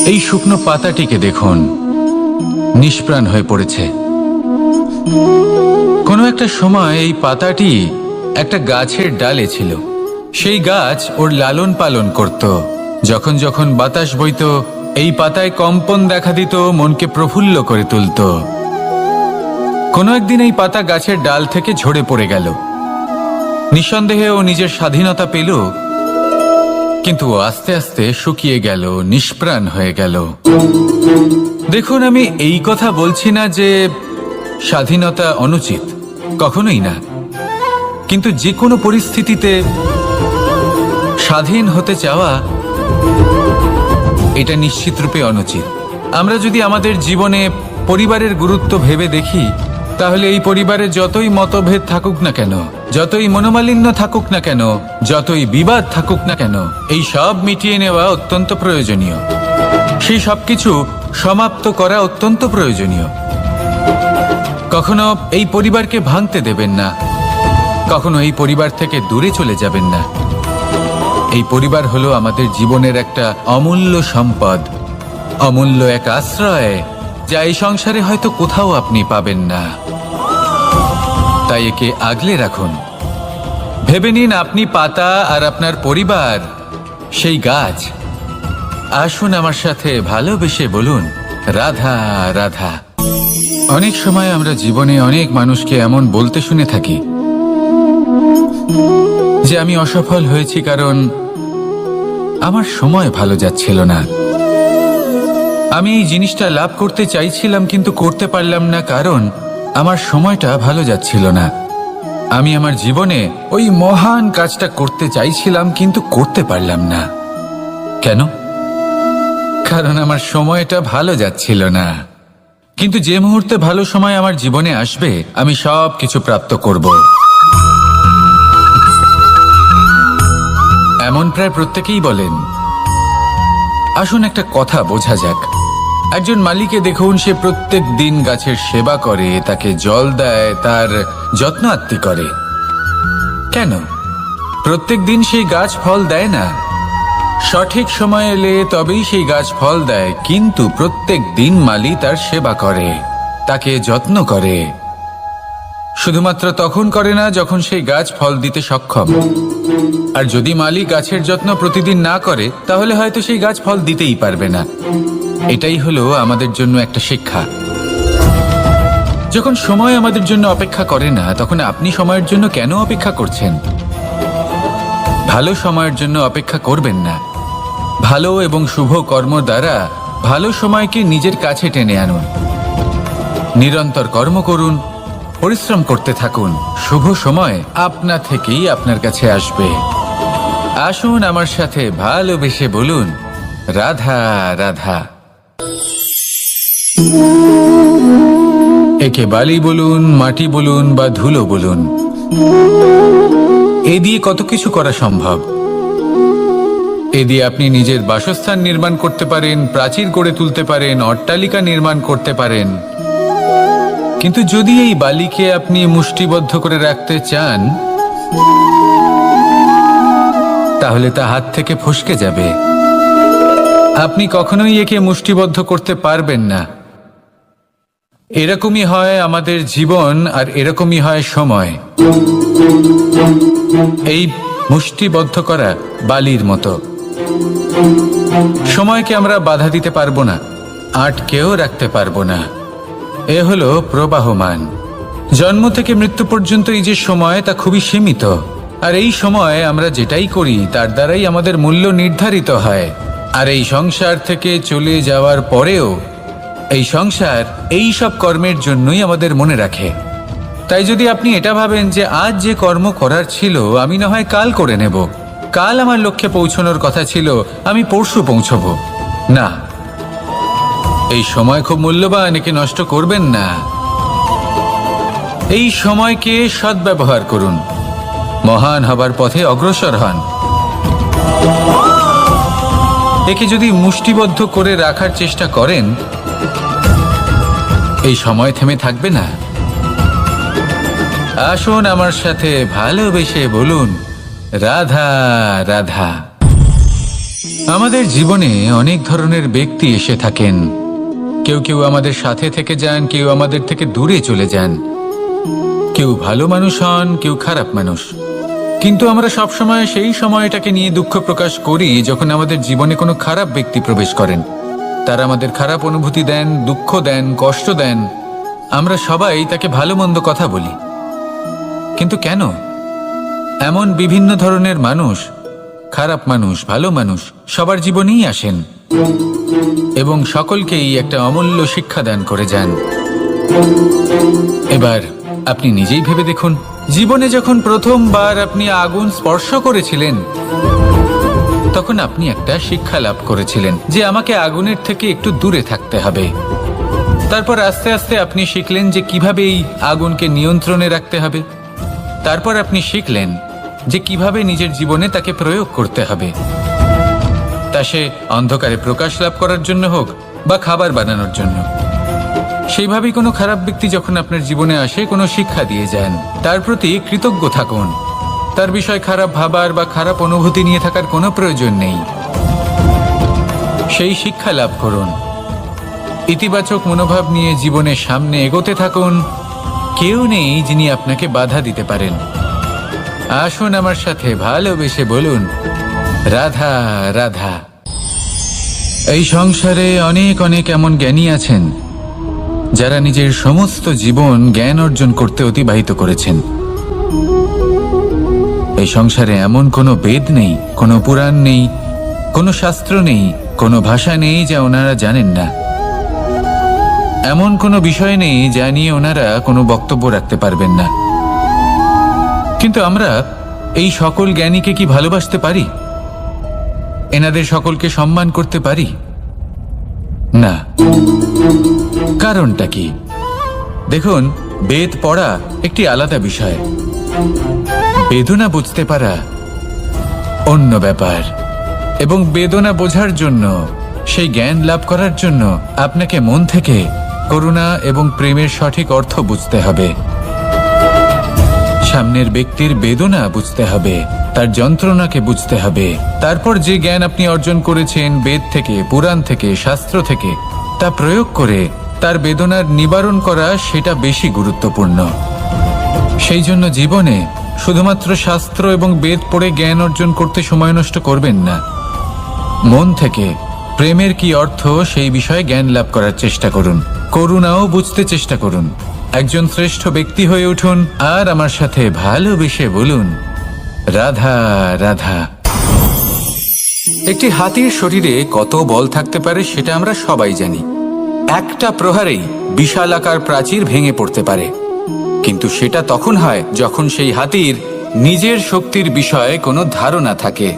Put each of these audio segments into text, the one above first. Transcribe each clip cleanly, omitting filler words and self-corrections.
এই শুকনো পাতাটিকে দেখুন, নিষ্প্রাণ হয়ে পড়েছে। কোনো একটা সময় এই পাতাটি একটা গাছের ডালে ছিল। সেই গাছ ওর লালন পালন করত। যখন যখন বাতাস বইত, এই পাতায় কম্পন দেখা দিত, মনকে প্রফুল্ল করে তুলত। কোনো একদিন এই পাতা গাছের ডাল থেকে ঝরে পড়ে গেল। নিঃসন্দেহে ও নিজের স্বাধীনতা পেল, কিন্তু আস্তে আস্তে শুকিয়ে গেল, নিষ্প্রাণ হয়ে গেল। দেখুন, আমি এই কথা বলছি না যে স্বাধীনতা অনুচিত, কখনোই না। কিন্তু যে কোনো পরিস্থিতিতে স্বাধীন হতে চাওয়া এটা নিশ্চিতরূপে অনুচিত। আমরা যদি আমাদের জীবনে পরিবারের গুরুত্ব ভেবে দেখি, তাহলে এই পরিবারে যতই মতভেদ থাকুক না কেন, যতই মনোমালিন্য থাকুক না কেন, যতই বিবাদ থাকুক না কেন, এই সব মিটিয়ে নেওয়া অত্যন্ত প্রয়োজনীয়। সেই সবকিছু সমাপ্ত করা অত্যন্ত প্রয়োজনীয়। কখনো এই পরিবারকে ভাঙতে দেবেন না, কখনো এই পরিবার থেকে দূরে চলে যাবেন না। এই পরিবার হলো আমাদের জীবনের একটা অমূল্য সম্পদ, অমূল্য এক আশ্রয়, যা এই সংসারে হয়তো কোথাও আপনি পাবেন না। তাই একে আগলে রাখুন। ভেবে নিন আপনি পাতা আর আপনার পরিবার সেই গাছ। আসুন আমার সাথে ভালোবেসে বলুন, রাধা রাধা। অনেক সময় আমরা জীবনে অনেক মানুষকে এমন বলতে শুনে থাকি যে আমি অসফল হয়েছি কারণ আমার সময় ভালো যাচ্ছিল না। আমি এই জিনিসটা লাভ করতে চাইছিলাম কিন্তু করতে পারলাম না কারণ আমার সময়টা ভালো যাচ্ছিল না। আমি আমার জীবনে ওই মহান কাজটা করতে চাইছিলাম কিন্তু করতে পারলাম না। কেন? কারণ আমার সময়টা ভালো যাচ্ছিল না। কিন্তু যে মুহূর্তে ভালো সময় আমার জীবনে আসবে, আমি সব কিছু প্রাপ্ত করব। এমন প্রায় প্রত্যেকেই বলেন। আসুন একটা কথা বোঝা যাক। একজন মালিকে দেখুন, সে প্রত্যেক দিন গাছের সেবা করে, তাকে জল দেয়, তার যত্ন আত্তি করে। কেন? প্রত্যেক দিন সেই গাছ ফল দেয় না। সঠিক সময় এলে তবেই সেই গাছ ফল দেয়, কিন্তু প্রত্যেক দিন মালি তার সেবা করে, তাকে যত্ন করে। শুধুমাত্র তখন করে না যখন সেই গাছ ফল দিতে সক্ষম। আর যদি মালি গাছের যত্ন প্রতিদিন না করে, তাহলে হয়তো সেই গাছ ফল দিতেই পারবে না। এটাই হলো আমাদের জন্য একটা শিক্ষা। যখন সময় আমাদের জন্য অপেক্ষা করে না, তখন আপনি সময়ের জন্য কেন অপেক্ষা করছেন? ভালো সময়ের জন্য অপেক্ষা করবেন না। ভালো এবং শুভ কর্ম দ্বারা ভালো সময়কে নিজের কাছে টেনে আনুন। নিরন্তর কর্ম করুন, পরিশ্রম করতে থাকুন। শুভ সময় আপনা থেকেই আপনার কাছে আসবে। আসুন আমার সাথে ভালোবেসে বলুন, রাধা রাধা। একে বালি বলুন, মাটি বলুন বা ধুলো বলুন, এ দিয়ে কত কিছু করা সম্ভব। এ দিয়ে আপনি নিজের বাসস্থান নির্মাণ করতে পারেন, প্রাচীর গড়ে তুলতে পারেন, অট্টালিকা নির্মাণ করতে পারেন। কিন্তু যদি এই বালিকে আপনি মুষ্টিবদ্ধ করে রাখতে চান, তাহলে তা হাত থেকে ফসকে যাবে। আপনি কখনোই একে মুষ্টিবদ্ধ করতে পারবেন না। এরকমই হয় আমাদের জীবন, আর এরকমই হয় সময়। এই মুষ্টিবদ্ধ করা বালির মতো। সময়কে আমরা বাধা দিতে পারবো না, আটকেও রাখতে পারবো না। এ হলো প্রবাহমান। জন্ম থেকে মৃত্যু পর্যন্ত এই যে সময়, তা খুবই সীমিত। আর এই সময় আমরা যেটাই করি তার দ্বারাই আমাদের মূল্য নির্ধারিত হয়। আর এই সংসার থেকে চলে যাওয়ার পরেও এই সংসার এই সব কর্মের জন্যই আমাদের মনে রাখে। তাই যদি আপনি এটা ভাবেন যে আজ যে কর্ম করার ছিল আমি না হয় কাল করে নেব, কাল আমার লক্ষ্যে পৌঁছানোর কথা ছিল আমি পরশু পৌঁছব, না, এই সময় খুব মূল্যবান, একে নষ্ট করবেন না। এই সময়কে সদ্ব্যবহার করুন, মহান হবার পথে অগ্রসর হন। একে যদি মুষ্টিবদ্ধ করে রাখার চেষ্টা করেন, এই সময় থেমে থাকবে না। আসুন আমার সাথে ভালোবেসে বলুন, রাধা রাধা। আমাদের জীবনে অনেক ধরনের ব্যক্তি এসে থাকেন। কেউ কেউ আমাদের সাথে থেকে যান, কেউ আমাদের থেকে দূরে চলে যান। কেউ ভালো মানুষ হন, কেউ খারাপ মানুষ। কিন্তু আমরা সবসময় সেই সময়টাকে নিয়ে দুঃখ প্রকাশ করি যখন আমাদের জীবনে কোনো খারাপ ব্যক্তি প্রবেশ করেন। তারা আমাদের খারাপ অনুভূতি দেন, দুঃখ দেন, কষ্ট দেন। আমরা সবাই তাকে ভালো মন্দ কথা বলি। কিন্তু কেন? এমন বিভিন্ন ধরনের মানুষ, খারাপ মানুষ, ভালো মানুষ সবার জীবনেই আসেন এবং সকলকেই একটা অমূল্য শিক্ষা দান করে যান। এবার আপনি নিজেই ভেবে দেখুন, জীবনে যখন প্রথমবার আপনি আগুন স্পর্শ করেছিলেন তখন আপনি একটা শিক্ষা লাভ করেছিলেন যে আমাকে আগুনের থেকে একটু দূরে থাকতে হবে। তারপর আস্তে আস্তে আপনি শিখলেন যে কিভাবে এই আগুনকে নিয়ন্ত্রণে রাখতে হবে। তারপর আপনি শিখলেন যে কিভাবে নিজের জীবনে তাকে প্রয়োগ করতে হবে, তা সে অন্ধকারে প্রকাশ লাভ করার জন্য হোক বা খাবার বানানোর জন্য। সেইভাবেই কোনো খারাপ ব্যক্তি যখন আপনার জীবনে আসে কোনো শিক্ষা দিয়ে যান, তার প্রতি কৃতজ্ঞ থাকুন। তার বিষয় খারাপ ভাবার বা খারাপ অনুভূতি নিয়ে থাকার কোনো প্রয়োজন নেই। সেই শিক্ষা লাভ করুন, ইতিবাচক মনোভাব নিয়ে জীবনের সামনে এগোতে থাকুন। কেউ নেই যিনি আপনাকে বাধা দিতে পারেন। আসুন আমার সাথে ভালোবেসে বলুন, রাধা রাধা। এই সংসারে অনেক অনেক এমন জ্ঞানী আছেন যারা নিজের সমস্ত জীবন জ্ঞান অর্জন করতে অতিবাহিত করেছেন। এই সংসারে এমন কোনো বেদ নেই, কোনো পুরাণ নেই, কোনো শাস্ত্র নেই, কোনো ভাষা নেই যা ওনারা জানেন না। এমন কোনো বিষয় নেই যা নিয়ে ওনারা কোনো বক্তব্য রাখতে পারবেন না। কিন্তু আমরা এই সকল জ্ঞানীকে কি ভালোবাসতে পারি? এনাদের সকলকে সম্মান করতে পারি না। কারণটা কি? দেখুন, বেদ পড়া একটি আলাদা বিষয়, বেদনা বুঝতে পারা অন্য ব্যাপার। এবং বেদনা বোঝার জন্য, সেই জ্ঞান লাভ করার জন্য আপনাকে মন থেকে করুণা এবং প্রেমের সঠিক অর্থ বুঝতে হবে। সামনের ব্যক্তির বেদনা বুঝতে হবে, তার যন্ত্রণাকে বুঝতে হবে। তারপর যে জ্ঞান আপনি অর্জন করেছেন বেদ থেকে, পুরাণ থেকে, শাস্ত্র থেকে, তা প্রয়োগ করে তার বেদনার নিবারণ করা, সেটা বেশি গুরুত্বপূর্ণ। সেই জন্য জীবনে শুধুমাত্র শাস্ত্র এবং বেদ পড়ে জ্ঞান অর্জন করতে সময় নষ্ট করবেন না। মন থেকে প্রেমের কি অর্থ সেই বিষয়ে জ্ঞান লাভ করার চেষ্টা করুন। করুণাও বুঝতে চেষ্টা করুন। একজন শ্রেষ্ঠ ব্যক্তি হয়ে উঠুন আর আমার সাথে ভালোবেসে বলুন, রাধা রাধা। একটি হাতির শরীরে কত বল থাকতে পারে সেটা আমরা সবাই জানি। একটা প্রহারেই বিশালাকার প্রাচীর ভেঙে পড়তে পারে। কিন্তু সেটা তখন হয় যখন সেই হাতির নিজের শক্তির বিষয়ে কোনো ধারণা থাকে।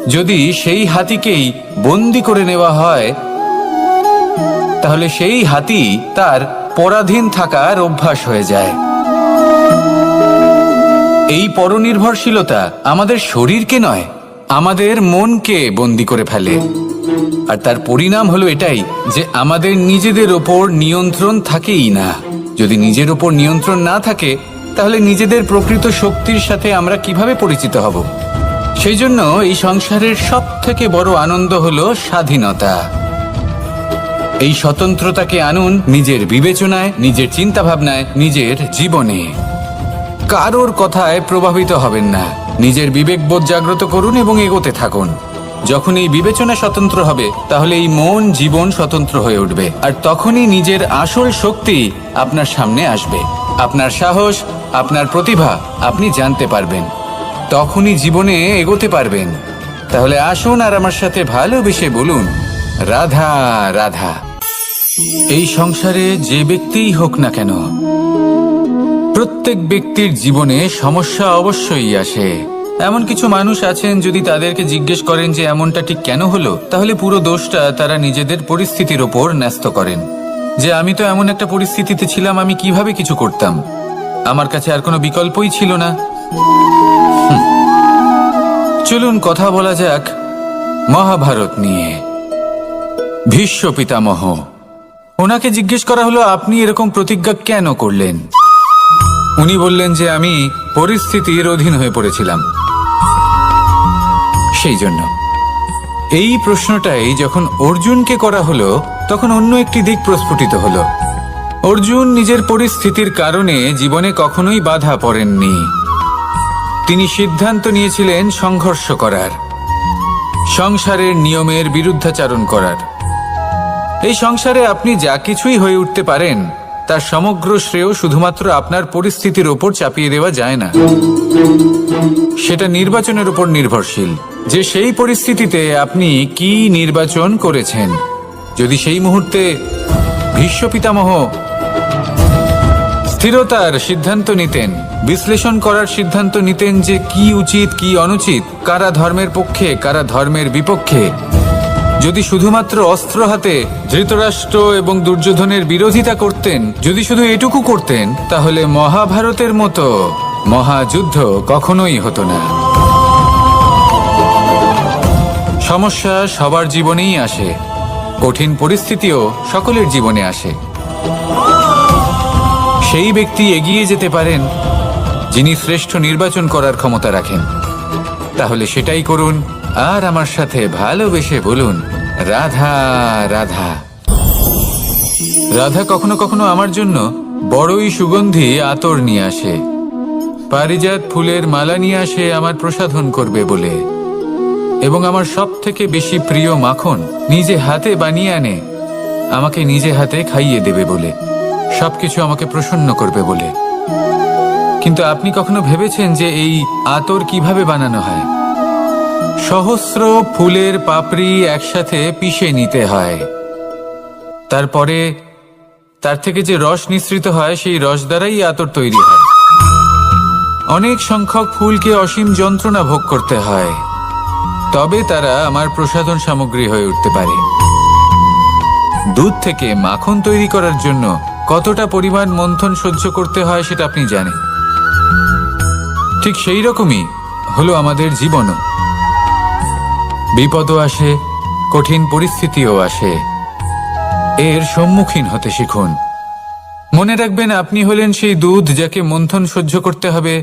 যদি সেই হাতিকেই বন্দি করে নেওয়া হয় তাহলে সেই হাতি তার পরাধীন থাকার অভ্যাস হয়ে যায়। এই পরনির্ভরশীলতা আমাদের শরীরকে নয়, আমাদের মনকে বন্দি করে ফেলে। আর তার পরিণাম হলো এটাই যে আমাদের নিজেদের ওপর নিয়ন্ত্রণ থাকেই না। যদি নিজের ওপর নিয়ন্ত্রণ না থাকে তাহলে নিজেদের প্রকৃত শক্তির সাথে আমরা কিভাবে পরিচিত হব? সেই জন্য এই সংসারের সবথেকে বড় আনন্দ হলো স্বাধীনতা। এই স্বতন্ত্রতাকে আনুন নিজের বিবেচনায়, নিজের চিন্তা ভাবনায়, নিজের জীবনে। কারোর কথায় প্রভাবিত হবেন না। নিজের বিবেকবোধ জাগ্রত করুন এবং এগোতে থাকুন। যখন এই বিবেচনা স্বতন্ত্র হবে তাহলে এই মন, জীবন স্বতন্ত্র হয়ে উঠবে। আর তখনই নিজের আসল শক্তি আপনার সামনে আসবে। আপনার সাহস, আপনার প্রতিভা আপনি জানতে পারবেন। তখনই জীবনে এগোতে পারবেন। তাহলে আসুন আর আমার সাথে ভালোবেসে বলুন, রাধা রাধা। এই সংসারে যে ব্যক্তিই হোক না কেন, প্রত্যেক ব্যক্তির জীবনে সমস্যা অবশ্যই আসে। এমন কিছু মানুষ আছেন, যদি তাদেরকে জিজ্ঞেস করেন যে এমনটা ঠিক কেন হলো, তাহলে পুরো দোষটা তারা নিজেদের পরিস্থিতির ওপর ন্যস্ত করেন। যে আমি তো এমন একটা পরিস্থিতিতে ছিলাম, আমি কিভাবে কিছু করতাম, আমার কাছে আর কোনো বিকল্পই ছিল না। চলুন কথা বলা যাক মহাভারত নিয়ে। ভীষ্ম পিতামহ, ওনাকে জিজ্ঞেস করা হলো আপনি এরকম প্রতিজ্ঞা কেন করলেন? উনি বললেন যে আমি পরিস্থিতির অধীন হয়ে পড়েছিলাম, সেই জন্য। এই প্রশ্নটাই যখন অর্জুনকে করা হলো তখন অন্য একটি দিক প্রস্ফুটিত হলো। অর্জুন নিজের পরিস্থিতির কারণে জীবনে কখনোই বাধা পড়েননি। তিনি সিদ্ধান্ত নিয়েছিলেন সংঘর্ষ করার, সংসারের নিয়মের বিরুদ্ধাচারণ করার। এই সংসারে আপনি যা কিছুই হয়ে উঠতে পারেন তার সমগ্র শ্রেয় শুধুমাত্র আপনার পরিস্থিতির ওপর চাপিয়ে দেওয়া যায় না। সেটা নির্বাচনের উপর নির্ভরশীল যে সেই পরিস্থিতিতে আপনি কি নির্বাচন করেছেন। যদি সেই মুহূর্তে ভীষ্ম পিতামহ স্থিরতার সিদ্ধান্ত নিতেন, বিশ্লেষণ করার সিদ্ধান্ত নিতেন যে কি উচিত কি অনুচিত, কারা ধর্মের পক্ষে কারা ধর্মের বিপক্ষে, যদি শুধুমাত্র অস্ত্র হাতে ধৃতরাষ্ট্র এবং দুর্যোধনের বিরোধিতা করতেন, যদি শুধু এটুকু করতেন, তাহলে মহাভারতের মতো মহাযুদ্ধ কখনোই হতো না। সমস্যা সবার জীবনেই আসে, কঠিন পরিস্থিতিও সকলের জীবনে আসে। সেই ব্যক্তি এগিয়ে যেতে পারেন যিনি শ্রেষ্ঠ নির্বাচন করার ক্ষমতা রাখেন। তাহলে সেটাই করুন আর আমার সাথে ভালোবেসে বলুন, রাধা রাধা। রাধা কখনো কখনো আমার জন্য বড়ই সুগন্ধি আতর নিয়ে আসে, পারিজাত ফুলের মালা নিয়ে আসে আমার প্রসাধন করবে বলে, এবং আমার সব থেকে বেশি প্রিয় মাখন নিজে হাতে বানিয়ে আনে আমাকে নিজে হাতে খাইয়ে দেবে বলে, সবকিছু আমাকে প্রসন্ন করবে বলে। কিন্তু আপনি কখনো ভেবেছেন যে এই আতর কিভাবে বানানো হয়? সহস্র ফুলের পাপড়ি একসাথে পিষে নিতে হয়, তারপরে তার থেকে যে রস নিঃসৃত হয় সেই রস দ্বারাই আতর তৈরি হয়। অনেক সংখ্যক ফুলকে অসীম যন্ত্রণা ভোগ করতে হয়, তবে তারা আমার প্রসাধন সামগ্রী হয়ে উঠতে পারে। দুধ থেকে মাখন তৈরি করার জন্য কতটা পরিমাণ মন্থন সহ্য করতে হয় সেটা আপনি জানেন। ঠিক সেই রকমই হলো আমাদের জীবনও। বিপদও আসে, কঠিন পরিস্থিতিও আসে, এর সম্মুখীন হতে শিখুন। মনে রাখবেন, আপনি হলেন সেই দুধ যাকে মন্থন সহ্য করতে হবে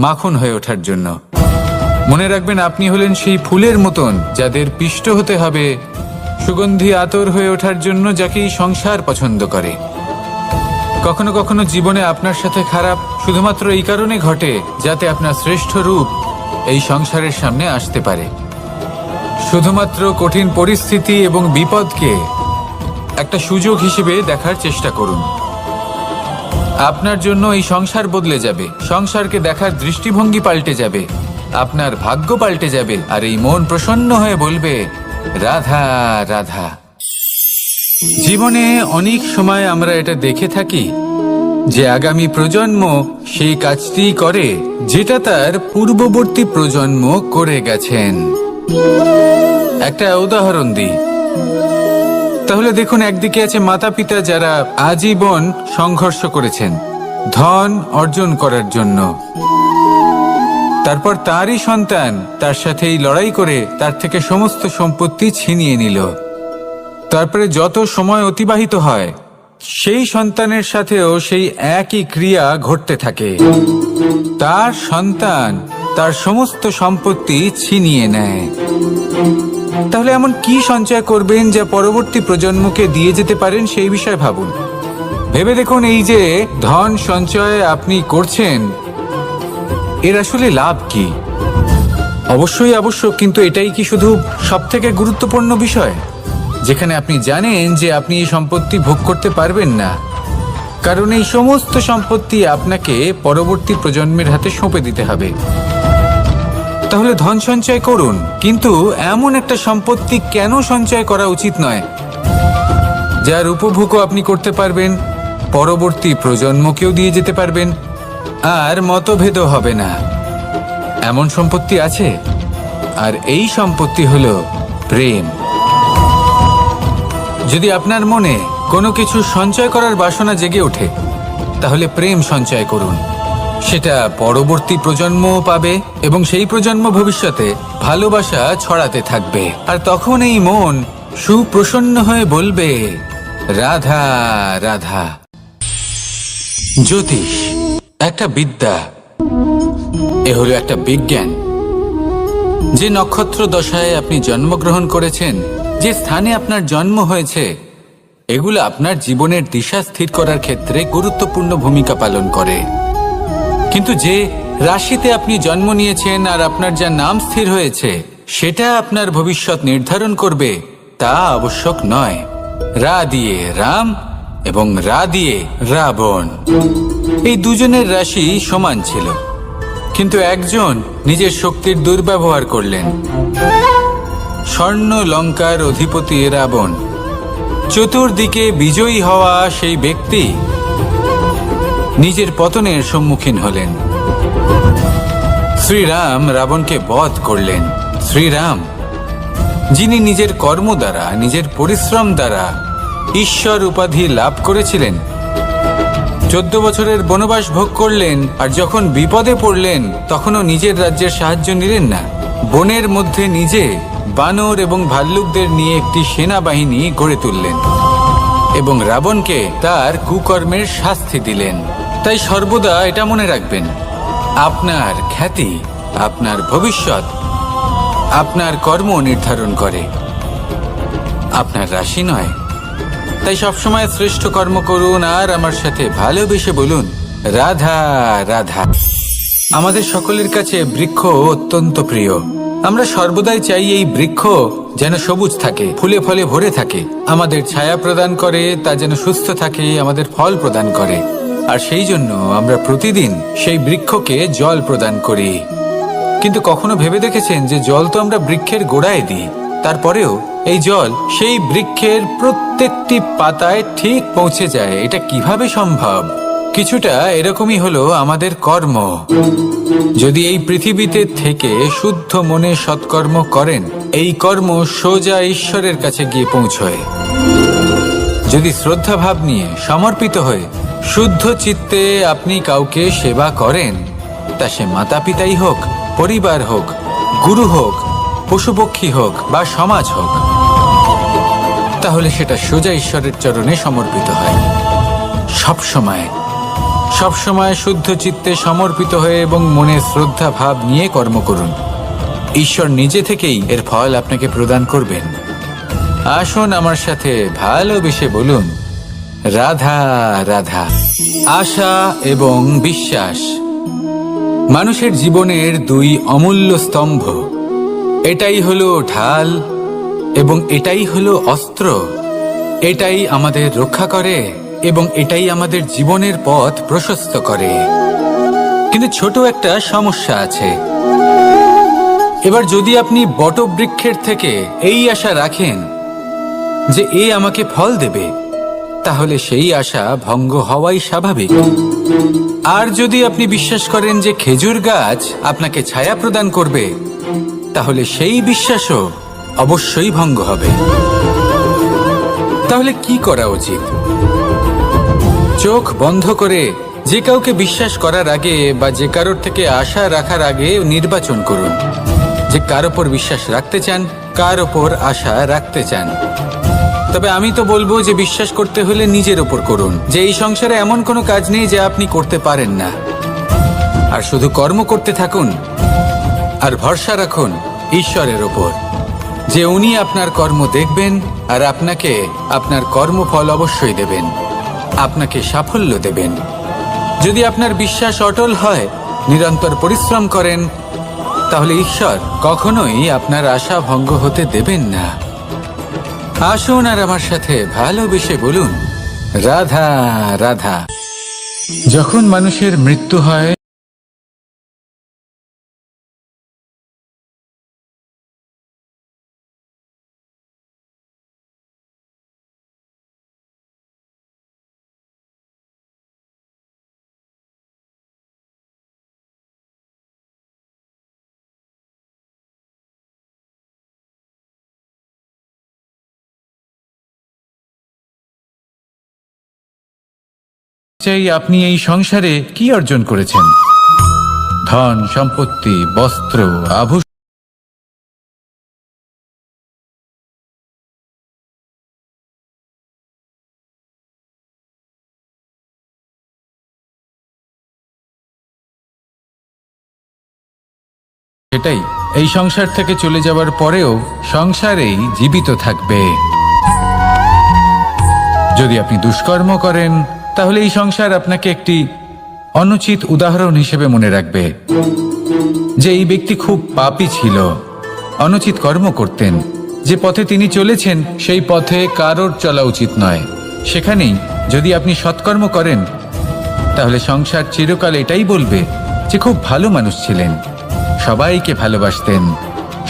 মাখন হয়ে ওঠার জন্য। মনে রাখবেন, আপনি হলেন সেই ফুলের মতন যাদের পিষ্ট হতে হবে সুগন্ধি আতর হয়ে ওঠার জন্য, যাকেই সংসার পছন্দ করে। কখনো কখনো জীবনে আপনার সাথে খারাপ শুধুমাত্র এই কারণে ঘটে যাতে আপনার শ্রেষ্ঠ রূপ এই সংসারের সামনে আসতে পারে। শুধুমাত্র কঠিন পরিস্থিতি এবং বিপদকে একটা সুযোগ হিসেবে দেখার চেষ্টা করুন। আপনার জন্য এই সংসার বদলে যাবে, সংসারকে দেখার দৃষ্টিভঙ্গি পাল্টে যাবে, আপনার ভাগ্য পাল্টে যাবে, আর এই মন প্রসন্ন হয়ে বলবে, রাধা রাধা। জীবনে অনেক সময় আমরা এটা দেখে থাকি যে আগামী প্রজন্ম সেই কাজটি করে যেটা তার পূর্ববর্তী প্রজন্ম করে গেছেন। একটা উদাহরণ দিই, তাহলে দেখুন, একদিকে আছে মাতা পিতা যারা আজীবন সংঘর্ষ করেছেন ধন অর্জন করার জন্য, তারপর তারই সন্তান তার সাথেই লড়াই করে তার থেকে সমস্ত সম্পত্তি ছিনিয়ে নিল। তারপরে যত সময় অতিবাহিত হয় সেই সন্তানের সাথেও সেই একই ক্রিয়া ঘটতে থাকে, তার সন্তান তার সমস্ত সম্পত্তি ছিনিয়ে নেয়। তাহলে এমন কি সঞ্চয় করবেন যা পরবর্তী প্রজন্মকে দিয়ে যেতে পারেন সেই বিষয়ে ভাবুন। ভেবে দেখুন, এই যে ধন সঞ্চয় আপনি করছেন এর আসলে লাভ কি? অবশ্যই আবশ্যক, কিন্তু এটাই কি শুধু সবথেকে গুরুত্বপূর্ণ বিষয় যেখানে আপনি জানেন যে আপনি এই সম্পত্তি ভোগ করতে পারবেন না, কারণ এই সমস্ত সম্পত্তি আপনাকে পরবর্তী প্রজন্মের হাতে সঁপে দিতে হবে। তাহলে ধন সঞ্চয় করুন, কিন্তু এমন একটা সম্পত্তি কেন সঞ্চয় করা উচিত নয় যার উপভোগও আপনি করতে পারবেন, পরবর্তী প্রজন্মকেও দিয়ে যেতে পারবেন, আর মতভেদও হবে না। এমন সম্পত্তি আছে, আর এই সম্পত্তি হলো প্রেম। যদি আপনার মনে কোনো কিছু সঞ্চয় করার বাসনা জেগে ওঠে, তাহলে প্রেম সঞ্চয় করুন। সেটা পরবর্তী প্রজন্মও পাবে এবং সেই প্রজন্ম ভবিষ্যতে ভালোবাসা ছড়াতে থাকবে, আর তখন এই মন সুপ্রসন্ন হয়ে বলবে, রাধা রাধা। জ্যোতিষ একটা বিদ্যা, এ হলো একটা বিজ্ঞান। যে নক্ষত্র দশায় আপনি জন্মগ্রহণ করেছেন, যে স্থানে আপনার জন্ম হয়েছে, এগুলো আপনার জীবনের দিশা স্থির করার ক্ষেত্রে গুরুত্বপূর্ণ ভূমিকা পালন করে। কিন্তু যে রাশিতে আপনি জন্ম নিয়েছেন আর আপনার যা নাম স্থির হয়েছে, সেটা আপনার ভবিষ্যৎ নির্ধারণ করবে তা আবশ্যক নয়। রা দিয়ে রাম এবং রা দিয়ে রাবণ, এই দুজনের রাশি সমান ছিল, কিন্তু একজন নিজের শক্তির দুর্ব্যবহার করলেন। স্বর্ণ লঙ্কার অধিপতি রাবণ, চতুর্দিকে বিজয়ী হওয়া সেই ব্যক্তি নিজের পতনের সম্মুখীন হলেন। শ্রীরাম রাবণকে বধ করলেন। শ্রীরাম, যিনি নিজের কর্ম দ্বারা, নিজের পরিশ্রম দ্বারা ঈশ্বর উপাধি লাভ করেছিলেন, 14 বছরের বনবাস ভোগ করলেন, আর যখন বিপদে পড়লেন তখনও নিজের রাজ্যের সাহায্য নিলেন না। বনের মধ্যে নিজে বানর এবং ভাল্লুকদের নিয়ে একটি সেনাবাহিনী গড়ে তুললেন এবং রাবণকে তার কুকর্মের শাস্তি দিলেন। তাই সর্বদা এটা মনে রাখবেন, আপনার খ্যাতি, আপনার ভবিষ্যৎ আপনার কর্ম নির্ধারণ করে, আপনার রাশি নয়। তাই সবসময় শ্রেষ্ঠ কর্ম করুন আর আমার সাথে ভালোবেসে বলুন, রাধা রাধা। আমাদের সকলের কাছে বৃক্ষ অত্যন্ত প্রিয়। আমরা সর্বদাই চাই এই বৃক্ষ যেন সবুজ থাকে, ফুলে ফলে ভরে থাকে, আমাদের ছায়া প্রদান করে, তা যেন সুস্থ থাকে, আমাদের ফল প্রদান করে। আর সেই জন্য আমরা প্রতিদিন সেই বৃক্ষকে জল প্রদান করি। কিন্তু কখনো ভেবে দেখেছেন যে জল তো আমরা বৃক্ষের গোড়ায় দিই, তারপরেও এই জল সেই বৃক্ষের প্রত্যেকটি পাতায় ঠিক পৌঁছে যায়? এটা কিভাবে সম্ভব? কিছুটা এরকমই হলো আমাদের কর্ম। যদি এই পৃথিবীতে থেকে শুদ্ধ মনে সৎকর্ম করেন, এই কর্ম সোজা ঈশ্বরের কাছে গিয়ে পৌঁছয়। যদি শ্রদ্ধাভাব নিয়ে, সমর্পিত হয়ে, শুদ্ধ চিত্তে আপনি কাউকে সেবা করেন, তা সে মাতা পিতাই হোক, পরিবার হোক, গুরু হোক, পশুপক্ষী হোক বা সমাজ হোক, তাহলে সেটা সোজা ঈশ্বরের চরণে সমর্পিত হয়। সবসময় সবসময় শুদ্ধ চিত্তে সমর্পিত হয়ে এবং মনে শ্রদ্ধা ভাব নিয়ে কর্ম করুন। ঈশ্বর নিজে থেকেই এর ফল আপনাকে প্রদান করবেন। আসুন আমার সাথে ভালোবেসে বলুন, রাধা রাধা। আশা এবং বিশ্বাস মানুষের জীবনের দুই অমূল্য স্তম্ভ। এটাই হলো ঢাল এবং এটাই হলো অস্ত্র। এটাই আমাদের রক্ষা করে এবং এটাই আমাদের জীবনের পথ প্রশস্ত করে। কিন্তু ছোট একটা সমস্যা আছে। এবার যদি আপনি বটবৃক্ষের থেকে এই আশা রাখেন যে এ আমাকে ফল দেবে, তাহলে সেই আশা ভঙ্গ হওয়াই স্বাভাবিক। আর যদি আপনি বিশ্বাস করেন যে খেজুর গাছ আপনাকে ছায়া প্রদান করবে, তাহলে সেই বিশ্বাসও অবশ্যই ভঙ্গ হবে। তাহলে কি করা উচিত? চোখ বন্ধ করে যে কাউকে বিশ্বাস করার আগে বা যে কারোর থেকে আশা রাখার আগে নির্বাচন করুন যে কার ওপর বিশ্বাস রাখতে চান, কার ওপর আশা রাখতে চান। তবে আমি তো বলবো যে বিশ্বাস করতে হলে নিজের ওপর করুন, যে এই সংসারে এমন কোনো কাজ নেই যা আপনি করতে পারেন না। আর শুধু কর্ম করতে থাকুন আর ভরসা রাখুন ঈশ্বরের ওপর, যে উনি আপনার কর্ম দেখবেন আর আপনাকে আপনার কর্মফল অবশ্যই দেবেন, আপনাকে সাফল্য দেবেন। যদি আপনার বিশ্বাস অটল হয়, নিরন্তর পরিশ্রম করেন, তাহলে ঈশ্বর কখনোই আপনার আশা ভঙ্গ হতে দেবেন না। আসুন আর আমার সাথে ভালোবেসে বলুন, রাধা রাধা। যখন মানুষের মৃত্যু হয়, চাই আপনি এই সংসারে কি অর্জন করেছেন? ধন, সম্পত্তি, বস্ত্র, আভূষণ। সেটাই এই সংসার থেকে চলে যাওয়ার পরেও সংসারেই জীবিত থাকবে। যদি আপনি দুষ্কর্ম করেন তাহলে এই সংসার আপনাকে একটি অনুচিত উদাহরণ হিসেবে মনে রাখবে যে এই ব্যক্তি খুব পাপী ছিল, অনুচিত কর্ম করতেন। যে পথে তিনি চলেছেন সেই পথে কারোর চলা উচিত নয়। সেখানেই যদি আপনি সৎকর্ম করেন তাহলে সংসার চিরকাল এটাই বলবে যে খুব ভালো মানুষ ছিলেন, সবাইকে ভালোবাসতেন,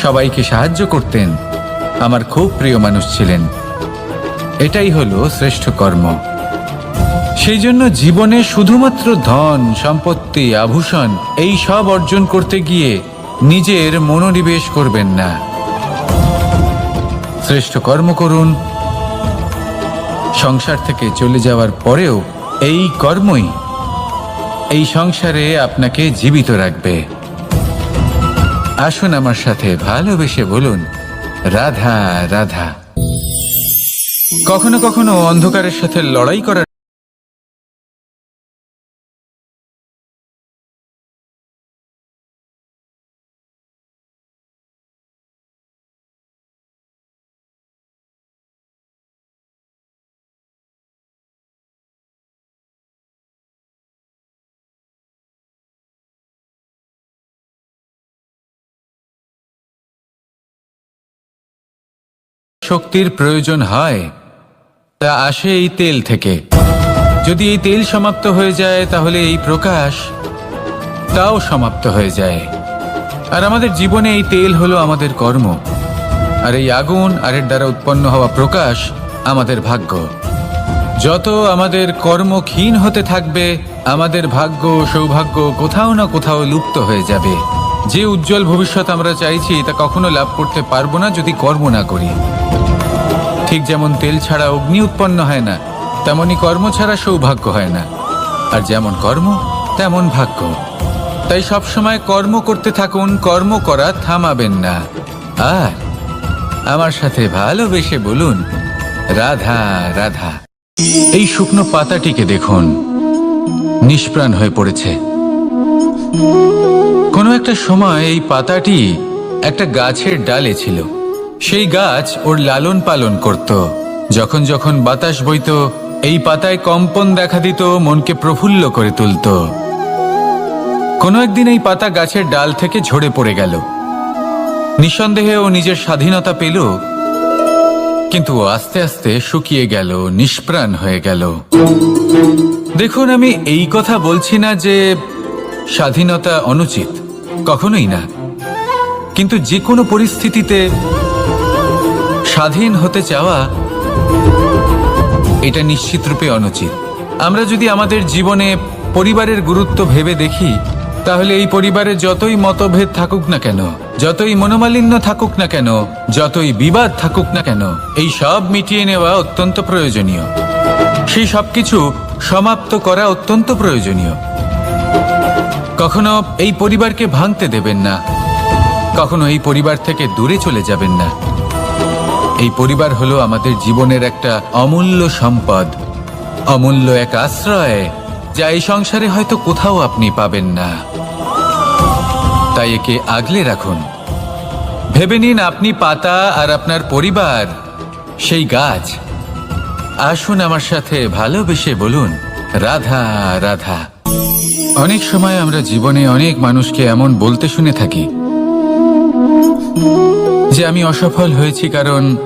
সবাইকে সাহায্য করতেন, আমার খুব প্রিয় মানুষ ছিলেন। এটাই হলো শ্রেষ্ঠ কর্ম। সেই জন্য জীবনে শুধুমাত্র ধন সম্পত্তি আভূষণ এই সব অর্জন করতে গিয়ে নিজের মনোনিবেশ করবেন না। শ্রেষ্ঠ কর্ম করুন। সংসার থেকে চলে যাওয়ার পরেও এই কর্মই এই সংসারে আপনাকে জীবিত রাখবে। আসুন আমার সাথে ভালোবেসে বলুন, রাধা রাধা। কখনো কখনো অন্ধকারের সাথে লড়াই করার শক্তির প্রয়োজন হয়, তা আসে এই তেল থেকে। যদি এই তেল সমাপ্ত হয়ে যায় তাহলে এই প্রকাশ তাও সমাপ্ত হয়ে যায়। আর আমাদের জীবনে এই তেল হলো আমাদের কর্ম, আর এই আগুন আর এর দ্বারা উৎপন্ন হওয়া প্রকাশ আমাদের ভাগ্য। যত আমাদের কর্ম ক্ষীণ হতে থাকবে আমাদের ভাগ্য সৌভাগ্য কোথাও না কোথাও লুপ্ত হয়ে যাবে। যে উজ্জ্বল ভবিষ্যৎ আমরা চাইছি তা কখনো লাভ করতে পারবো না যদি কর্ম না করি। ঠিক যেমন তেল ছাড়া অগ্নি উৎপন্ন হয় না, তেমনি কর্ম ছাড়া সৌভাগ্য হয় না। আর যেমন কর্ম তেমন ভাগ্য। তাই সবসময় কর্ম করতে থাকুন, কর্ম করা থামাবেন না। আর আমার সাথে ভালোবেসে বলুন, রাধা রাধা। এই শুকনো পাতাটিকে দেখুন, নিষ্প্রাণ হয়ে পড়েছে। কোনো একটা সময় এই পাতাটি একটা গাছের ডালে ছিল। সেই গাছ ওর লালন পালন করত। যখন যখন বাতাস বইত এই পাতায় কম্পন দেখা দিত, মনকে প্রফুল্ল করে তুলত। কোনো একদিন এই পাতা গাছের ডাল থেকে ঝরে পড়ে গেল। নিঃসন্দেহে ও নিজের স্বাধীনতা পেল, কিন্তু আস্তে আস্তে শুকিয়ে গেল, নিষ্প্রাণ হয়ে গেল। দেখুন, আমি এই কথা বলছি না যে স্বাধীনতা অনুচিত, কখনোই না। কিন্তু যে কোনো পরিস্থিতিতে স্বাধীন হতে চাওয়া এটা নিশ্চিতরূপে অনুচিত। আমরা যদি আমাদের জীবনে পরিবারের গুরুত্ব ভেবে দেখি তাহলে এই পরিবারে যতই মতভেদ থাকুক না কেন, যতই মনোমালিন্য থাকুক না কেন, যতই বিবাদ থাকুক না কেন, এই সব মিটিয়ে নেওয়া অত্যন্ত প্রয়োজনীয়। সেই সবকিছু সমাপ্ত করা অত্যন্ত প্রয়োজনীয়। কখনো এই পরিবারকে ভাঙতে দেবেন না, কখনো এই পরিবার থেকে দূরে চলে যাবেন না। এই পরিবার হলো আমাদের জীবনের একটা অমূল্য সম্পদ, অমূল্য এক আশ্রয়, যা এই সংসারে হয়তো কোথাও আপনি পাবেন না। তাই একে আগলে রাখুন। ভেবে নিন আপনি পাতা আর আপনার পরিবার সেই গাছ। আসুন আমার সাথে ভালোবেসে বলুন, রাধা রাধা। অনেক সময় আমরা জীবনে অনেক মানুষকে এমন বলতে শুনে থাকি যে আমি অসফল হয়েছি কারণ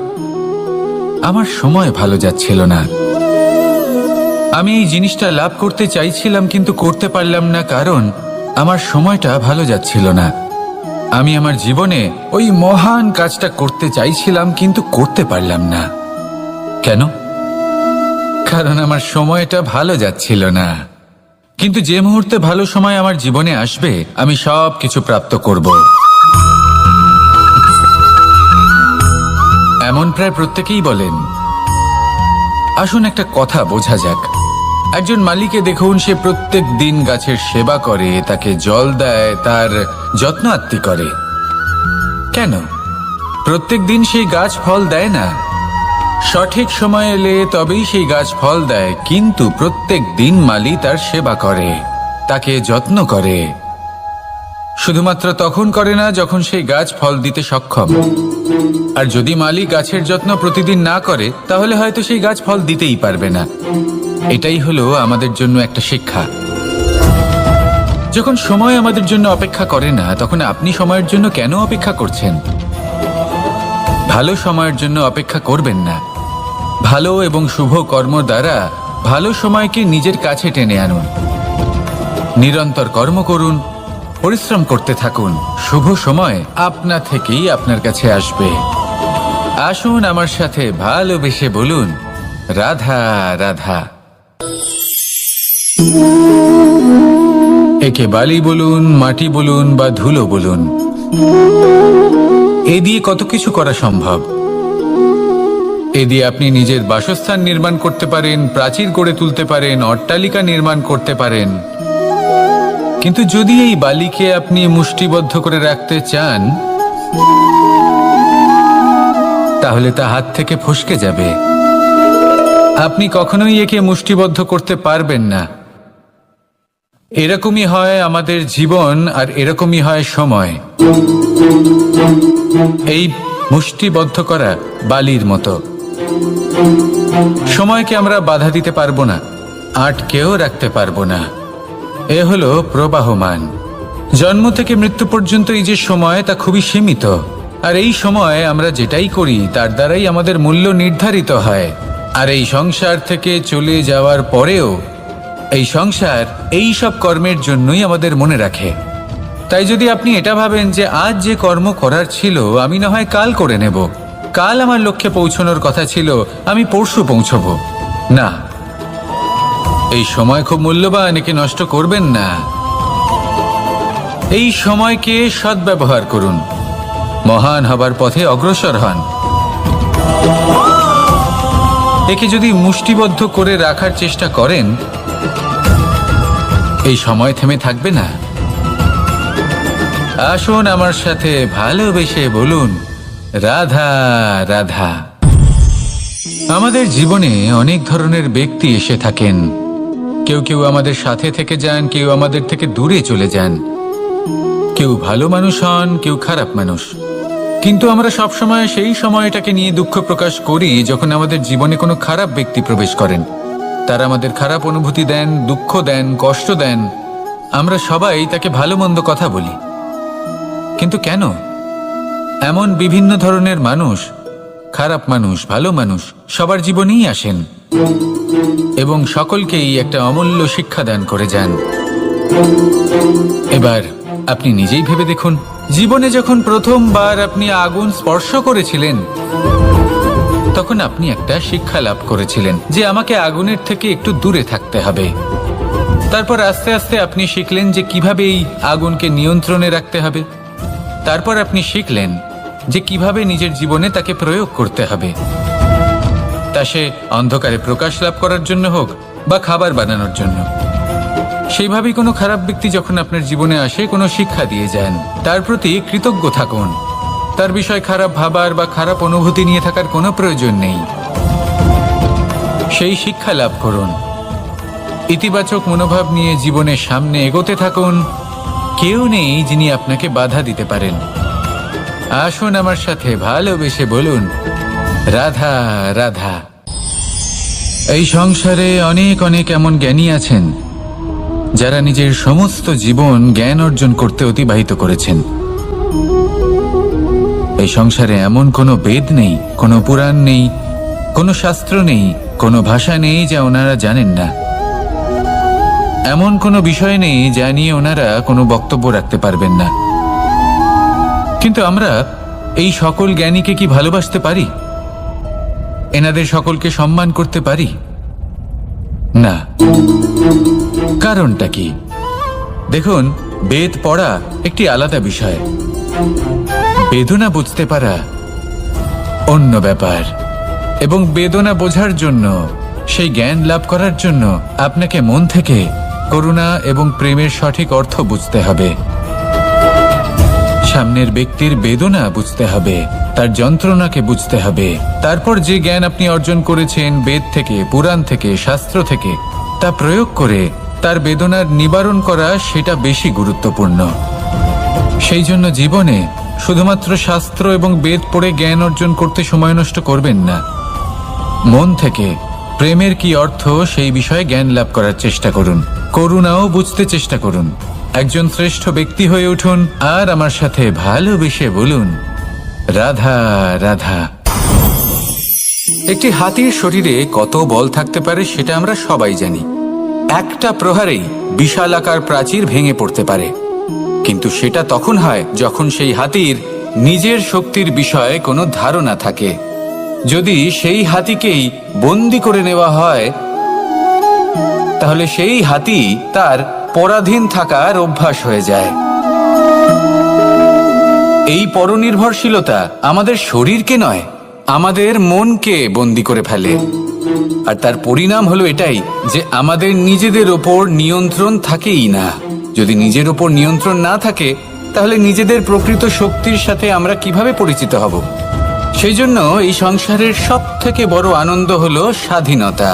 আমার সময় ভালো যাচ্ছিল না। আমি এই জিনিসটা লাভ করতে চাইছিলাম কিন্তু করতে পারলাম না কারণ আমার সময়টা ভালো যাচ্ছিল না। আমি আমার জীবনে ওই মহান কাজটা করতে চাইছিলাম কিন্তু করতে পারলাম না। কেন? কারণ আমার সময়টা ভালো যাচ্ছিল না। কিন্তু যে মুহূর্তে ভালো সময় আমার জীবনে আসবে আমি সব কিছু প্রাপ্ত করব। এমন প্রায় প্রত্যেকেই বলেন। আসুন একটা কথা বোঝা যাক। একজন মালিকে দেখুন, সে প্রত্যেক দিন গাছের সেবা করে, তাকে জল দেয়, তার যত্ন আত্তি করে। কেন? প্রত্যেক দিন সেই গাছ ফল দেয় না। সঠিক সময় এলে তবেই সেই গাছ ফল দেয়, কিন্তু প্রত্যেক দিন মালি তার সেবা করে, তাকে যত্ন করে। শুধুমাত্র তখন করে না যখন সেই গাছ ফল দিতে সক্ষম। আর যদি মালি গাছের যত্ন প্রতিদিন না করে তাহলে হয়তো সেই গাছ ফল দিতেই পারবে না। এটাই হলো আমাদের জন্য একটা শিক্ষা। যখন সময় আমাদের জন্য অপেক্ষা করে না, তখন আপনি সময়ের জন্য কেন অপেক্ষা করছেন? ভালো সময়ের জন্য অপেক্ষা করবেন না। ভালো এবং শুভ কর্ম দ্বারা ভালো সময়কে নিজের কাছে টেনে আনুন। নিরন্তর কর্ম করুন, পরিশ্রম করতে থাকুন। শুভ সময় আপনা থেকেই আপনার কাছে আসবে। আসুন আমার সাথে ভালোবেসে বলুন, রাধা রাধা। একে বালি বলুন, মাটি বলুন বা ধুলো বলুন, এ দিয়ে কত কিছু করা সম্ভব। এ দিয়ে আপনি নিজের বাসস্থান নির্মাণ করতে পারেন, প্রাচীর গড়ে তুলতে পারেন, অট্টালিকা নির্মাণ করতে পারেন। কিন্তু যদি এই বালিকে আপনি মুষ্টিবদ্ধ করে রাখতে চান, তাহলে তা হাত থেকে ফসকে যাবে। আপনি কখনোই একে মুষ্টিবদ্ধ করতে পারবেন না। এরকমই হয় আমাদের জীবন, আর এরকমই হয় সময়। এই মুষ্টিবদ্ধ করা বালির মতো। সময়কে আমরা বাধা দিতে পারবো না, আটকেও রাখতে পারবো না। এ হলো প্রবাহমান। জন্ম থেকে মৃত্যু পর্যন্ত এই যে সময়, তা খুবই সীমিত। আর এই সময় আমরা যেটাই করি তার দ্বারাই আমাদের মূল্য নির্ধারিত হয়। আর এই সংসার থেকে চলে যাওয়ার পরেও এই সংসার এই সব কর্মের জন্যই আমাদের মনে রাখে। তাই যদি আপনি এটা ভাবেন যে আজ যে কর্ম করার ছিল আমি না হয় কাল করে নেব, কাল আমার লক্ষ্যে পৌঁছানোর কথা ছিল আমি পরশু পৌঁছবো, না, এই সময় খুব মূল্যবান, একে নষ্ট করবেন না। এই সময়কে সদ্ব্যবহার করুন, মহান হবার পথে অগ্রসর হন। একে যদি মুষ্টিবদ্ধ করে রাখার চেষ্টা করেন, এই সময় থেমে থাকবে না। আসুন আমার সাথে ভালোবেসে বলুন, রাধা রাধা। আমাদের জীবনে অনেক ধরনের ব্যক্তি এসে থাকেন। কেউ কেউ আমাদের সাথে থেকে যান, কেউ আমাদের থেকে দূরে চলে যান। কেউ ভালো মানুষ হন, কেউ খারাপ মানুষ। কিন্তু আমরা সবসময় সেই সময়টাকে নিয়ে দুঃখ প্রকাশ করি যখন আমাদের জীবনে কোনো খারাপ ব্যক্তি প্রবেশ করেন। তারা আমাদের খারাপ অনুভূতি দেন, দুঃখ দেন, কষ্ট দেন। আমরা সবাই তাকে ভালো মন্দ কথা বলি। কিন্তু কেন? এমন বিভিন্ন ধরনের মানুষ, খারাপ মানুষ, ভালো মানুষ, সবার জীবনেই আসেন এবং সকলকেই একটা অমূল্য শিক্ষা দান করে যান। এবার আপনি নিজেই ভেবে দেখুন, জীবনে যখন প্রথমবার আপনি আগুন স্পর্শ করেছিলেন, তখন আপনি একটা শিক্ষা লাভ করেছিলেন যে আমাকে আগুনের থেকে একটু দূরে থাকতে হবে। তারপর আস্তে আস্তে আপনি শিখলেন যে কিভাবে এই আগুনকে নিয়ন্ত্রণে রাখতে হবে। তারপর আপনি শিখলেন যে কিভাবে নিজের জীবনে তাকে প্রয়োগ করতে হবে, তা সে অন্ধকারে প্রকাশ লাভ করার জন্য হোক বা খাবার বানানোর জন্য। সেইভাবেই কোনো খারাপ ব্যক্তি যখন আপনার জীবনে আসে, কোনো শিক্ষা দিয়ে যান, তার প্রতি কৃতজ্ঞ থাকুন। তার বিষয় খারাপ ভাবার বা খারাপ অনুভূতি নিয়ে থাকার কোনো প্রয়োজন নেই। সেই শিক্ষা লাভ করুন, ইতিবাচক মনোভাব নিয়ে জীবনের সামনে এগোতে থাকুন। কেউ নেই যিনি আপনাকে বাধা দিতে পারেন। আসুন আমার সাথে ভালোবেসে বলুন, রাধা রাধা। এই সংসারে অনেক অনেক এমন জ্ঞানী আছেন যারা নিজের সমস্ত জীবন জ্ঞান অর্জন করতে অতিবাহিত করেছেন। এই সংসারে এমন কোনো বেদ নেই, কোনো পুরাণ নেই, কোনো শাস্ত্র নেই, কোনো ভাষা নেই যা ওনারা জানেন না। এমন কোনো বিষয় নেই যা নিয়ে ওনারা কোনো বক্তব্য রাখতে পারবেন না। কিন্তু আমরা এই সকল জ্ঞানীকে কি ভালোবাসতে পারি? এনাদের সকলকে সম্মান করতে পারি না। কারণটা কি? দেখুন, বেদ পড়া একটি আলাদা বিষয়, বেদনা বুঝতে পারা অন্য ব্যাপার। এবং বেদনা বোঝার জন্য, সেই জ্ঞান লাভ করার জন্য আপনাকে মন থেকে করুণা এবং প্রেমের সঠিক অর্থ বুঝতে হবে। সামনের ব্যক্তির বেদনা বুঝতে হবে, তার যন্ত্রণাকে বুঝতে হবে। তারপর যে জ্ঞান আপনি অর্জন করেছেন বেদ থেকে, পুরাণ থেকে, শাস্ত্র থেকে, তা প্রয়োগ করে তার বেদনার নিবারণ করা, সেটা বেশি গুরুত্বপূর্ণ। সেই জন্য জীবনে শুধুমাত্র শাস্ত্র এবং বেদ পড়ে জ্ঞান অর্জন করতে সময় নষ্ট করবেন না। মন থেকে প্রেমের কি অর্থ সেই বিষয়ে জ্ঞান লাভ করার চেষ্টা করুন। করুণাও বুঝতে চেষ্টা করুন। একজন শ্রেষ্ঠ ব্যক্তি হয়ে উঠুন আর আমার সাথে ভালোবেসে বলুন, রাধা রাধা। একটি হাতির শরীরে কত বল থাকতে পারে সেটা আমরা সবাই জানি। একটা প্রহারেই বিশালাকার প্রাচীর ভেঙে পড়তে পারে, কিন্তু সেটা তখন হয় যখন সেই হাতির নিজের শক্তির বিষয়ে কোনো ধারণা থাকে। যদি সেই হাতিকেই বন্দি করে নেওয়া হয়, তাহলে সেই হাতি তার পরাধীন থাকার অভ্যাস হয়ে যায়। এই পরনির্ভরশীলতা আমাদের শরীরকে নয়, আমাদের মনকে বন্দি করে ফেলে। আর তার পরিণাম হলো এটাই যে আমাদের নিজেদের ওপর নিয়ন্ত্রণ থাকেই না। যদি নিজের ওপর নিয়ন্ত্রণ না থাকে, তাহলে নিজেদের প্রকৃত শক্তির সাথে আমরা কিভাবে পরিচিত হব? সেই জন্য এই সংসারের সব থেকে বড় আনন্দ হলো স্বাধীনতা।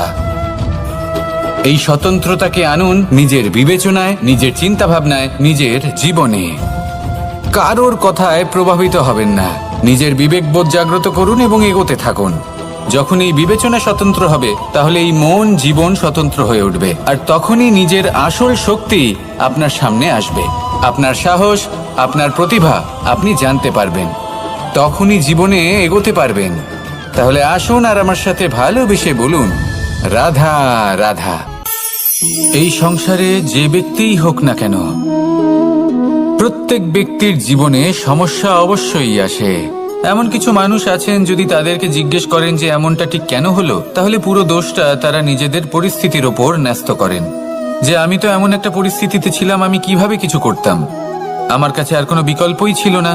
এই স্বতন্ত্রতাকে আনুন নিজের বিবেচনায়, নিজের চিন্তাভাবনায়, নিজের জীবনে। কারোর কথায় প্রভাবিত হবেন না। নিজের বিবেকবোধ জাগ্রত করুন এবং এগোতে থাকুন। যখন এই বিবেচনা স্বতন্ত্র হবে, তাহলে এই মন জীবন স্বতন্ত্র হয়ে উঠবে, আর তখনই নিজের আসল শক্তি আপনার সামনে আসবে। আপনার সাহস, আপনার প্রতিভা আপনি জানতে পারবেন, তখনই জীবনে এগোতে পারবেন। তাহলে আসুন আর আমার সাথে ভালোবেসে বলুন, রাধা রাধা। এই সংসারে যে ব্যক্তিই হোক না কেন, প্রত্যেক ব্যক্তির জীবনে সমস্যা অবশ্যই আসে। এমন কিছু মানুষ আছেন, যদি তাদেরকে জিজ্ঞেস করেন যে এমনটা ঠিক কেন হলো, তাহলে পুরো দোষটা তারা নিজেদের পরিস্থিতির ওপর ন্যস্ত করেন। যে আমি তো এমন একটা পরিস্থিতিতে ছিলাম, আমি কিভাবে কিছু করতাম, আমার কাছে আর কোনো বিকল্পই ছিল না।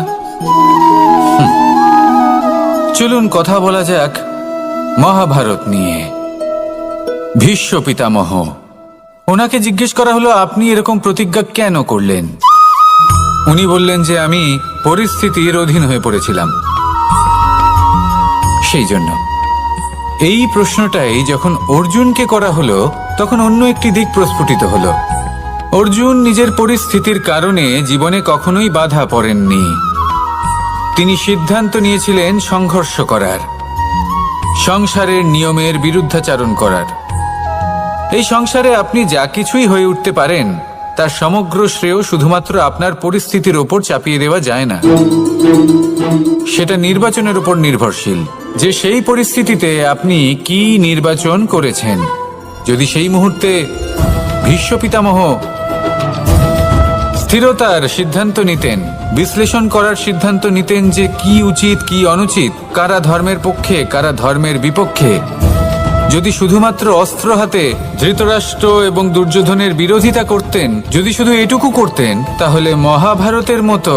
চলুন কথা বলা যাক মহাভারত নিয়ে। ভীষ্ম পিতামহ, ওনাকে জিজ্ঞেস করা হলো, আপনি এরকম প্রতিজ্ঞা কেন করলেন? উনি বললেন যে আমি পরিস্থিতির অধীন হয়ে পড়েছিলাম, সেই জন্য। এই প্রশ্নটাই যখন অর্জুনকে করা হলো, তখন অন্য একটি দিক প্রস্ফুটিত হলো। অর্জুন নিজের পরিস্থিতির কারণে জীবনে কখনোই বাধা পড়েননি। তিনি সিদ্ধান্ত নিয়েছিলেন সংঘর্ষ করার, সংসারের নিয়মের বিরুদ্ধাচারণ করার। এই সংসারে আপনি যা কিছুই হয়ে উঠতে পারেন, তার সমগ্র শ্রেয় শুধুমাত্র আপনার পরিস্থিতির ওপর চাপিয়ে দেওয়া যায় না। সেটা নির্বাচনের উপর নির্ভরশীল, যে সেই পরিস্থিতিতে আপনি কি নির্বাচন করেছেন। যদি সেই মুহূর্তে ভীষ্ম পিতামহ স্থিরতার সিদ্ধান্ত নিতেন, বিশ্লেষণ করার সিদ্ধান্ত নিতেন যে কি উচিত কি অনুচিত, কারা ধর্মের পক্ষে কারা ধর্মের বিপক্ষে, যদি শুধুমাত্র অস্ত্র হাতে ধৃতরাষ্ট্র এবং দুর্যোধনের বিরোধিতা করতেন, যদি শুধু এটুকু করতেন, তাহলে মহাভারতের মতো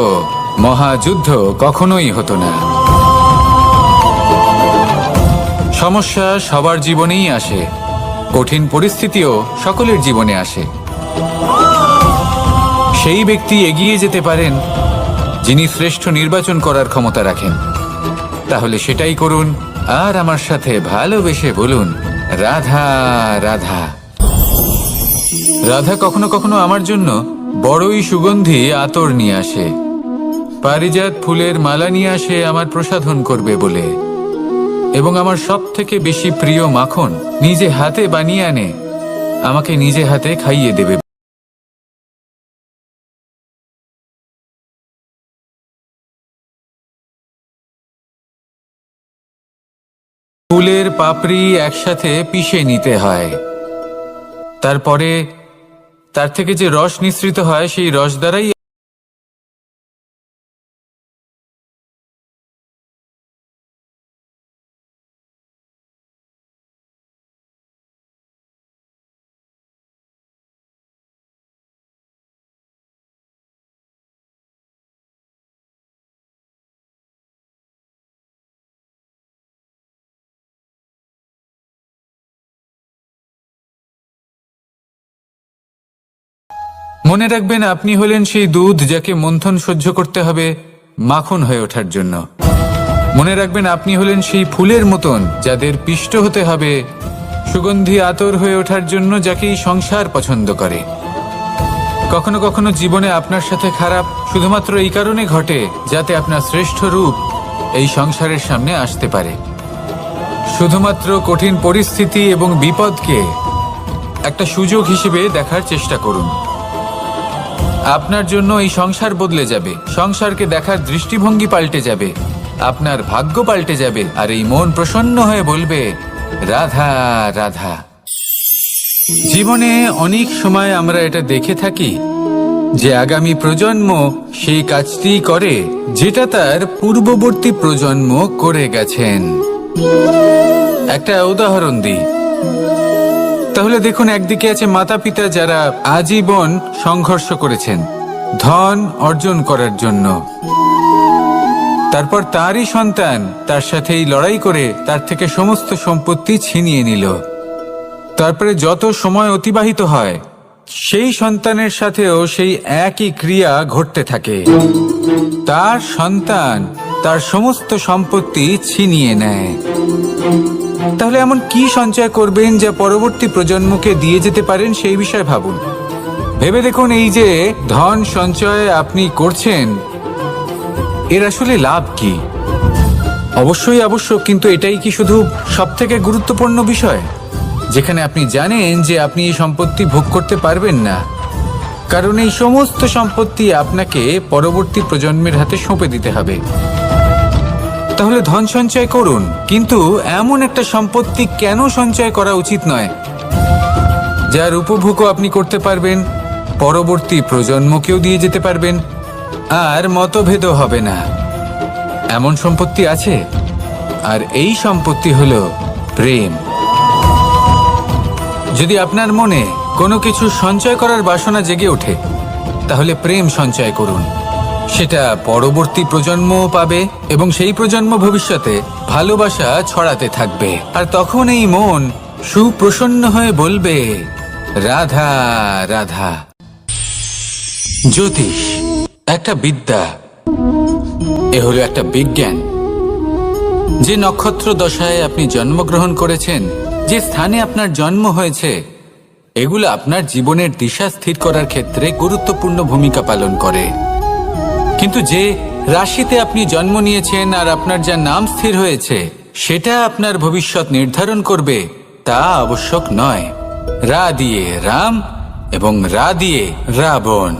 মহাযুদ্ধ কখনোই হতো না। সমস্যা সবার জীবনেই আসে, কঠিন পরিস্থিতিও সকলের জীবনে আসে। সেই ব্যক্তি এগিয়ে যেতে পারেন যিনি শ্রেষ্ঠ নির্বাচন করার ক্ষমতা রাখেন। তাহলে সেটাই করুন আর আমার সাথে ভালোবেসে বলুন, রাধা রাধা। রাধা কখনো কখনো আমার জন্য বড়ই সুগন্ধি আতর নিয়ে আসে, পারিজাত ফুলের মালা নিয়ে আসে আমার প্রসাধন করবে বলে, এবং আমার সব থেকে বেশি প্রিয় মাখন নিজে হাতে বানিয়ে আনে আমাকে নিজে হাতে খাইয়ে দেবে। ফুলের পাপড়ি একসাথে পিষে নিতে হয়, তারপরে তার থেকে যে রস নিঃসৃত হয়, সেই রস দ্বারাই মনে রাখবেন, আপনি হলেন সেই দুধ যাকে মন্থন সহ্য করতে হবে মাখন হয়ে ওঠার জন্য। মনে রাখবেন, আপনি হলেন সেই ফুলের মতন যাদের পিষ্ট হতে হবে সুগন্ধি আতর হয়ে ওঠার জন্য, যাকে এই সংসার পছন্দ করে। কখনো কখনো জীবনে আপনার সাথে খারাপ শুধুমাত্র এই কারণে ঘটে যাতে আপনার শ্রেষ্ঠ রূপ এই সংসারের সামনে আসতে পারে। শুধুমাত্র কঠিন পরিস্থিতি এবং বিপদকে একটা সুযোগ হিসেবে দেখার চেষ্টা করুন। আপনার জন্য এই সংসার বদলে যাবে, সংসারকে দেখার দৃষ্টিভঙ্গি পাল্টে যাবে, আপনার ভাগ্য পাল্টে যাবে, আর এই মন প্রসন্ন হয়ে বলবে রাধা রাধা। জীবনে অনেক সময় আমরা এটা দেখে থাকি যে আগামী প্রজন্ম সেই কাজটি করে যেটা তার পূর্ববর্তী প্রজন্ম করে গেছেন। একটা উদাহরণ দিই, তাহলে দেখুন, একদিকে আছে মাতা পিতা যারা আজীবন সংঘর্ষ করেছেন ধন অর্জন করার জন্য, তারপর তারই সন্তান তার সাথেই লড়াই করে তার থেকে সমস্ত সম্পত্তি ছিনিয়ে নিল। তারপরে যত সময় অতিবাহিত হয় সেই সন্তানের সাথেও সেই একই ক্রিয়া ঘটতে থাকে, তার সন্তান তার সমস্ত সম্পত্তি ছিনিয়ে নেয়। তাহলে এমন কি সঞ্চয় করবেন যা পরবর্তী প্রজন্মকে দিয়ে যেতে পারেন সেই বিষয়ে ভাবুন। ভেবে দেখুন, এই যে ধন সঞ্চয় আপনি করছেন এর আসলে লাভ কি? অবশ্যই আবশ্যক, কিন্তু এটাই কি শুধু সবথেকে গুরুত্বপূর্ণ বিষয় যেখানে আপনি জানেন যে আপনি এই সম্পত্তি ভোগ করতে পারবেন না, কারণ এই সমস্ত সম্পত্তি আপনাকে পরবর্তী প্রজন্মের হাতে সঁপে দিতে হবে। তাহলে ধন সঞ্চয় করুন, কিন্তু এমন একটা সম্পত্তি কেন সঞ্চয় করা উচিত নয় যার উপভোগও আপনি করতে পারবেন, পরবর্তী প্রজন্মকেও দিয়ে যেতে পারবেন, আর মতভেদও হবে না। এমন সম্পত্তি আছে, আর এই সম্পত্তি হলো প্রেম। যদি আপনার মনে কোনো কিছু সঞ্চয় করার বাসনা জেগে ওঠে তাহলে প্রেম সঞ্চয় করুন। সেটা পরবর্তী প্রজন্মও পাবে এবং সেই প্রজন্ম ভবিষ্যতে ভালোবাসা ছড়াতে থাকবে, আর তখন এই মন সুপ্রসন্ন হয়ে বলবে রাধা রাধা। জ্যোতিষ একটা বিদ্যা, এ হলো একটা বিজ্ঞান। যে নক্ষত্র দশায় আপনি জন্মগ্রহণ করেছেন, যে স্থানে আপনার জন্ম হয়েছে, এগুলো আপনার জীবনের দিশা স্থির করার ক্ষেত্রে গুরুত্বপূর্ণ ভূমিকা পালন করে। কিন্তু যে রাশিতে আপনি জন্ম নিয়েছেন আর আপনার যা নাম স্থির হয়েছে সেটা আপনার ভবিষ্যৎ নির্ধারণ করবে তা আবশ্যক নয়। রা দিয়ে রাম এবং রা দিয়ে রাবণ,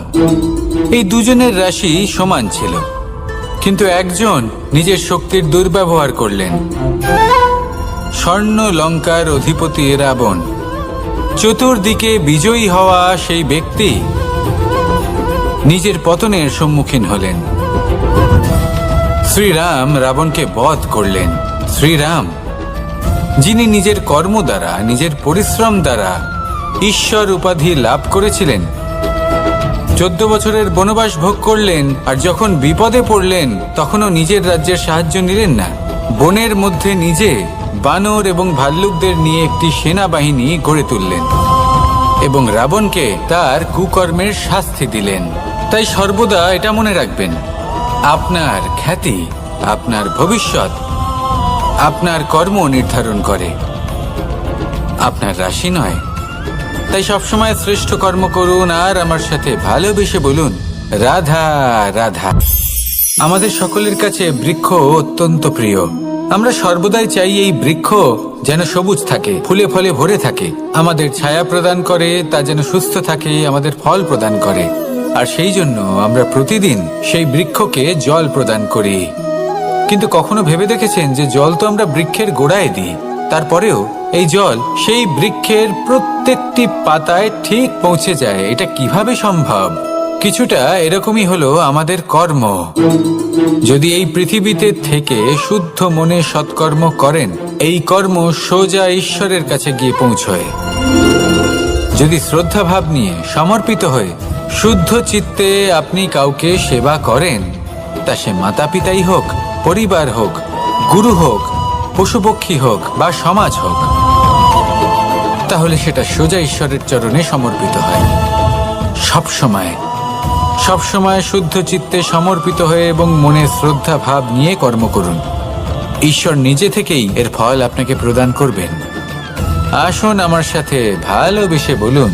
এই দুজনের রাশি সমান ছিল, কিন্তু একজন নিজের শক্তির দুর্ব্যবহার করলেন। স্বর্ণ লঙ্কার অধিপতি রাবণ, চতুর্দিকে বিজয়ী হওয়া সেই ব্যক্তি নিজের পতনের সম্মুখীন হলেন। শ্রীরাম রাবণকে বধ করলেন। শ্রীরাম, যিনি নিজের কর্ম দ্বারা, নিজের পরিশ্রম দ্বারা ঈশ্বর উপাধি লাভ করেছিলেন, 14 বছরের বনবাস ভোগ করলেন, আর যখন বিপদে পড়লেন তখনও নিজের রাজ্যের সাহায্য নিলেন না। বনের মধ্যে নিজে বানর এবং ভাল্লুকদের নিয়ে একটি সেনাবাহিনী গড়ে তুললেন এবং রাবণকে তার কুকর্মের শাস্তি দিলেন। তাই সর্বদা এটা মনে রাখবেন, আপনার খ্যাতি, আপনার ভবিষ্যৎ আপনার কর্ম নির্ধারণ করে, আপনার রাশি নয়। তাই সবসময় শ্রেষ্ঠ কর্ম করুন আর আমার সাথে ভালোবেসে বলুন রাধা রাধা। আমাদের সকলের কাছে বৃক্ষ অত্যন্ত প্রিয়। আমরা সর্বদাই চাই এই বৃক্ষ যেন সবুজ থাকে, ফুলে ফলে ভরে থাকে, আমাদের ছায়া প্রদান করে, তা যেন সুস্থ থাকে, আমাদের ফল প্রদান করে। আর সেই জন্য আমরা প্রতিদিন সেই বৃক্ষকে জল প্রদান করি। কিন্তু কখনো ভেবে দেখেছেন যে জল তো আমরা বৃক্ষের গোড়ায় দিই, তারপরেও এই জল সেই বৃক্ষের প্রত্যেকটি পাতায় ঠিক পৌঁছে যায়? এটা কিভাবে সম্ভব? কিছুটা এরকমই হলো আমাদের কর্ম। যদি এই পৃথিবীতে থেকে শুদ্ধ মনে সৎকর্ম করেন, এই কর্ম সোজা ঈশ্বরের কাছে গিয়ে পৌঁছয়। যদি শ্রদ্ধা ভাব নিয়ে সমর্পিত হয়ে শুদ্ধ চিত্তে আপনি কাউকে সেবা করেন, তা সে মাতা পিতাই হোক, পরিবার হোক, গুরু হোক, পশুপক্ষী হোক বা সমাজ হোক, তাহলে সেটা সোজা ঈশ্বরের চরণে সমর্পিত হয়। সবসময় শুদ্ধ চিত্তে সমর্পিত হয়ে এবং মনে শ্রদ্ধা ভাব নিয়ে কর্ম করুন। ঈশ্বর নিজে থেকেই এর ফল আপনাকে প্রদান করবেন। আসুন আমার সাথে ভালোবেসে বলুন